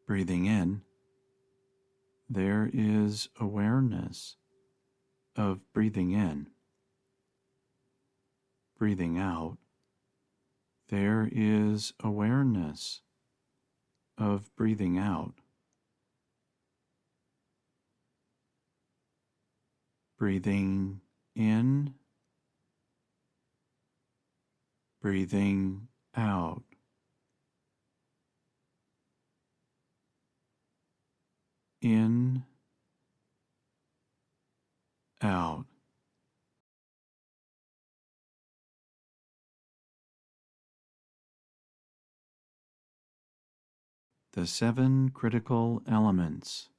Breathing in, there is awareness of breathing in. Breathing out, there is awareness of breathing out. Breathing in, breathing out. In, out. The 7 critical elements.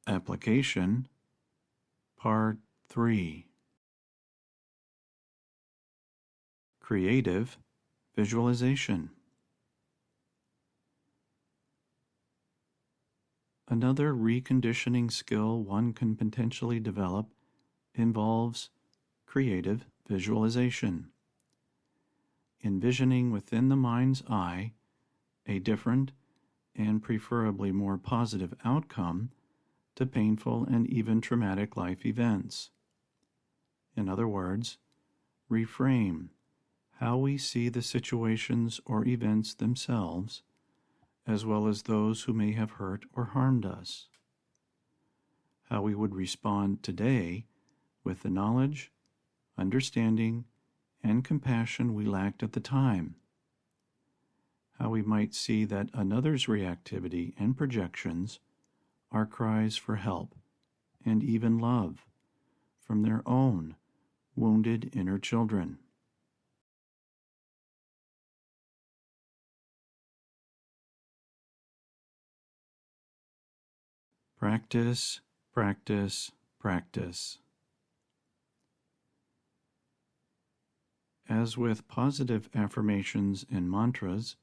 Application, Part 3. Creative visualization. Another reconditioning skill one can potentially develop involves creative visualization. Envisioning within the mind's eye a different and preferably more positive outcome to painful and even traumatic life events. In other words, reframe how we see the situations or events themselves, as well as those who may have hurt or harmed us. How we would respond today with the knowledge, understanding, and compassion we lacked at the time. How we might see that another's reactivity and projections are cries for help and even love from their own wounded inner children. Practice, practice, practice. As with positive affirmations and mantras,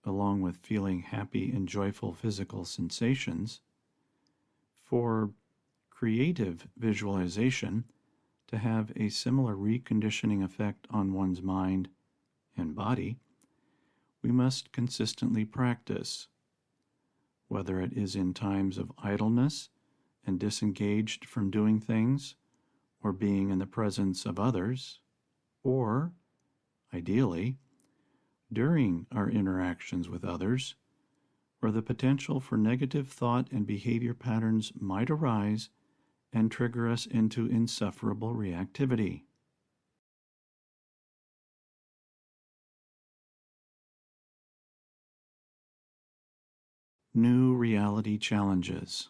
along with feeling happy and joyful physical sensations, for creative visualization to have a similar reconditioning effect on one's mind and body, we must consistently practice, whether it is in times of idleness and disengaged from doing things or being in the presence of others, or, ideally, during our interactions with others, where the potential for negative thought and behavior patterns might arise and trigger us into insufferable reactivity. New reality challenges.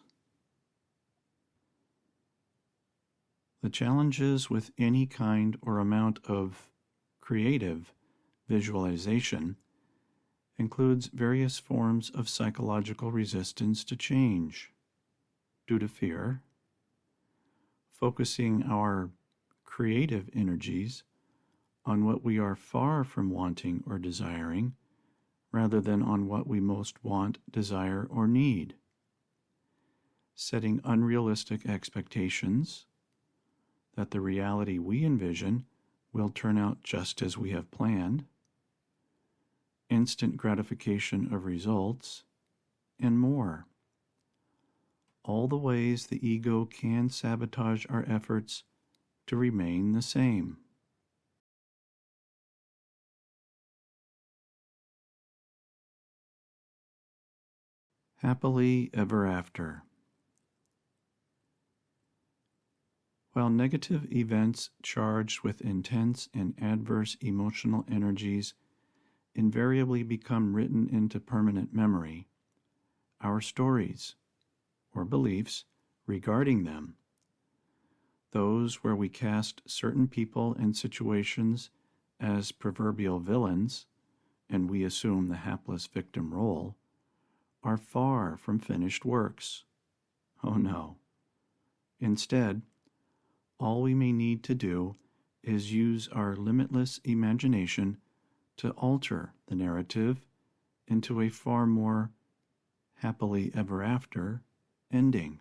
The challenges with any kind or amount of creative visualization includes various forms of psychological resistance to change due to fear, focusing our creative energies on what we are far from wanting or desiring, rather than on what we most want, desire, or need. Setting unrealistic expectations that the reality we envision will turn out just as we have planned. Instant gratification of results, and more. All the ways the ego can sabotage our efforts to remain the same. Happily ever after. While negative events charged with intense and adverse emotional energies invariably become written into permanent memory, our stories or beliefs regarding them, those where we cast certain people and situations as proverbial villains and we assume the hapless victim role, are far from finished works. Oh no. Instead, all we may need to do is use our limitless imagination to alter the narrative into a far more happily ever after ending.